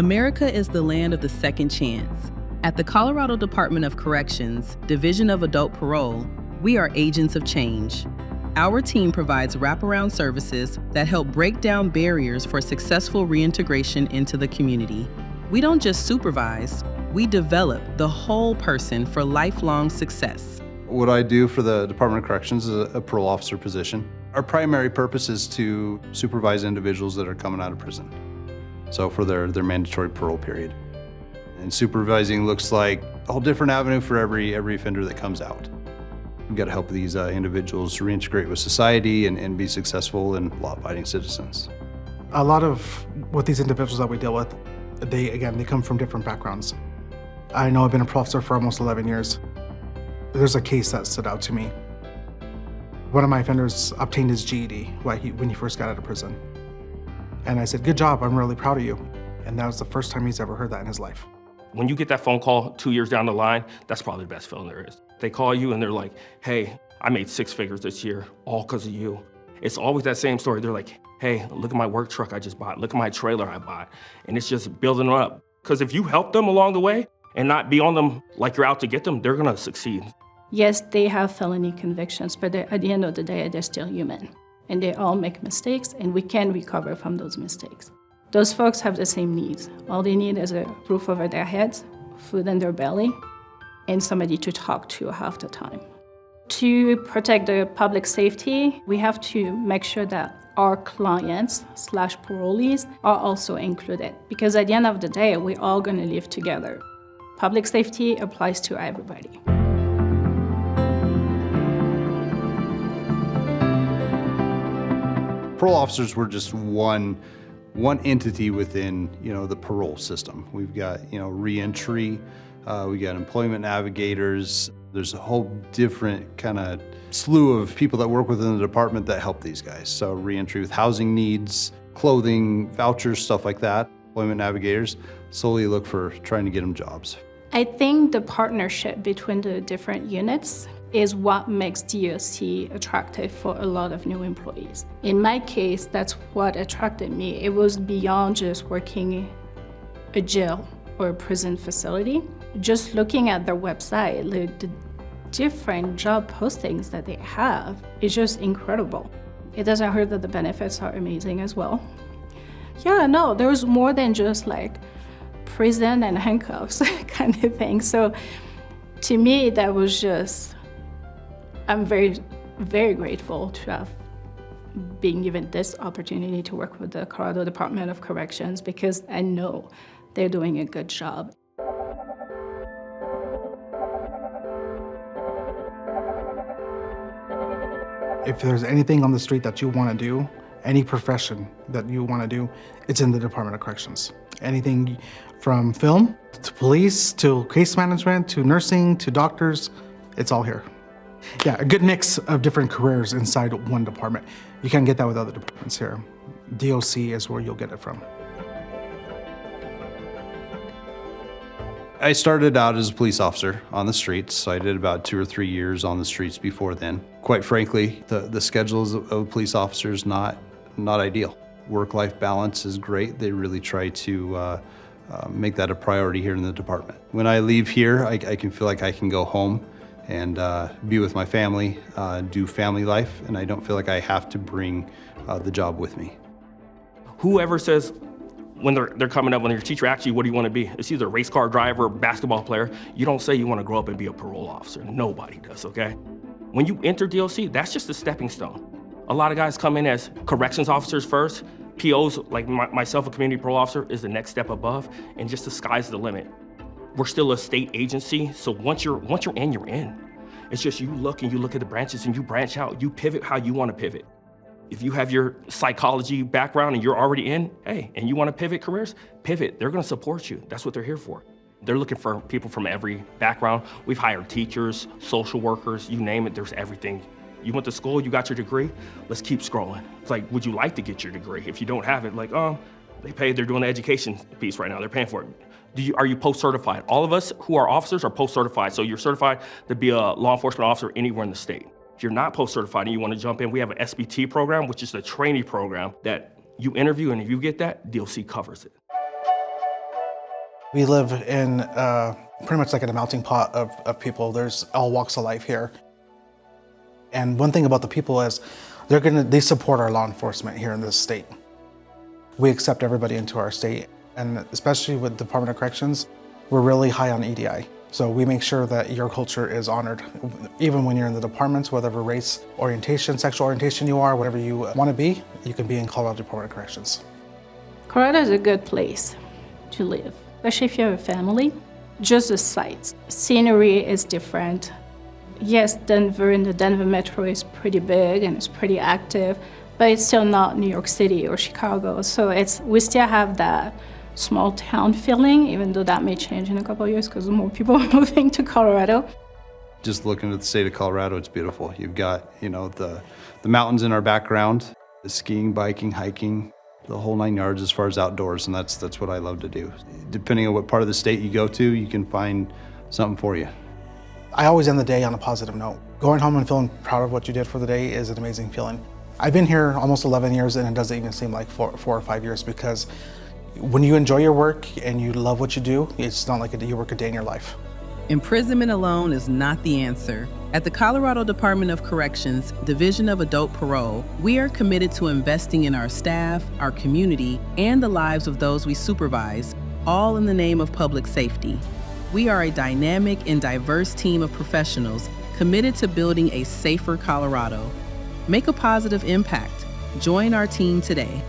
America is the land of the second chance. At the Colorado Department of Corrections, Division of Adult Parole, we are agents of change. Our team provides wraparound services that help break down barriers for successful reintegration into the community. We don't just supervise, we develop the whole person for lifelong success. What I do for the Department of Corrections is a parole officer position. Our primary purpose is to supervise individuals that are coming out of prison. So for their mandatory parole period. And supervising looks like a whole different avenue for every offender that comes out. We've got to help these individuals reintegrate with society and be successful and law-abiding citizens. A lot of what these individuals that we deal with, they come from different backgrounds. I know I've been a parole officer for almost 11 years. There's a case that stood out to me. One of my offenders obtained his GED when he first got out of prison. And I said, "Good job, I'm really proud of you." And that was the first time he's ever heard that in his life. When you get that phone call 2 years down the line, that's probably the best feeling there is. They call you and they're like, "Hey, I made 6 figures this year, all because of you." It's always that same story. They're like, "Hey, look at my work truck I just bought. Look at my trailer I bought." And it's just building them up. Because if you help them along the way and not be on them like you're out to get them, they're gonna succeed. Yes, they have felony convictions, but at the end of the day, they're still human. And they all make mistakes, and we can recover from those mistakes. Those folks have the same needs. All they need is a roof over their heads, food in their belly, and somebody to talk to half the time. To protect the public safety, we have to make sure that our clients/parolees are also included. Because at the end of the day, we're all gonna live together. Public safety applies to everybody. Parole officers were just one entity within, the parole system. We've got, reentry, we got employment navigators. There's a whole different kind of slew of people that work within the department that help these guys. So reentry with housing needs, clothing, vouchers, stuff like that. Employment navigators solely look for trying to get them jobs. I think the partnership between the different units is what makes DOC attractive for a lot of new employees. In my case, that's what attracted me. It was beyond just working a jail or a prison facility. Just looking at their website, the different job postings that they have is just incredible. It doesn't hurt that the benefits are amazing as well. Yeah, no, there's more than just like prison and handcuffs kind of thing. So to me, that was just, I'm very, very grateful to have been given this opportunity to work with the Colorado Department of Corrections because I know they're doing a good job. If there's anything on the street that you want to do, any profession that you want to do, it's in the Department of Corrections. Anything from film to police to case management to nursing to doctors, it's all here. Yeah, a good mix of different careers inside one department. You can't get that with other departments here. DOC is where you'll get it from. I started out as a police officer on the streets. So I did about 2 or 3 years on the streets before then. Quite frankly, the schedules of police officers not ideal. Work-life balance is great. They really try to make that a priority here in the department. When I leave here, I can feel like I can go home and be with my family, do family life, and I don't feel like I have to bring the job with me. Whoever says, when they're coming up, when your teacher asks you, what do you want to be? It's either a race car driver or basketball player. You don't say you want to grow up and be a parole officer. Nobody does, okay? When you enter DOC, that's just a stepping stone. A lot of guys come in as corrections officers first. POs, like myself, a community parole officer, is the next step above, and just the sky's the limit. We're still a state agency, so once you're in, you're in. It's just you look at the branches and you branch out. You pivot how you want to pivot. If you have your psychology background and you're already in, hey, and you want to pivot careers, pivot. They're going to support you. That's what they're here for. They're looking for people from every background. We've hired teachers, social workers, you name it, there's everything. You went to school, you got your degree, let's keep scrolling. It's like, would you like to get your degree? If you don't have it, like, they're doing the education piece right now, they're paying for it. Are you post-certified? All of us who are officers are post-certified, so you're certified to be a law enforcement officer anywhere in the state. If you're not post-certified and you want to jump in, we have an SBT program, which is the trainee program that you interview, and if you get that, DOC covers it. We live in pretty much like in a melting pot of people. There's all walks of life here. And one thing about the people is they support our law enforcement here in this state. We accept everybody into our state, and especially with the Department of Corrections, we're really high on EDI. So we make sure that your culture is honored, even when you're in the departments, whatever race orientation, sexual orientation you are, whatever you want to be, you can be in Colorado Department of Corrections. Colorado is a good place to live, especially if you have a family. Just the sights. Scenery is different. Yes, Denver and the Denver metro is pretty big and it's pretty active, but it's still not New York City or Chicago. So we still have that small town feeling, even though that may change in a couple of years because more people are moving to Colorado. Just looking at the state of Colorado, it's beautiful. You've got, the mountains in our background, the skiing, biking, hiking, the whole 9 yards as far as outdoors, and that's what I love to do. Depending on what part of the state you go to, you can find something for you. I always end the day on a positive note. Going home and feeling proud of what you did for the day is an amazing feeling. I've been here almost 11 years and it doesn't even seem like 4 or 5 years, because when you enjoy your work and you love what you do, it's not like you work a day in your life. Imprisonment alone is not the answer. At the Colorado Department of Corrections, Division of Adult Parole, we are committed to investing in our staff, our community, and the lives of those we supervise, all in the name of public safety. We are a dynamic and diverse team of professionals committed to building a safer Colorado. Make a positive impact. Join our team today.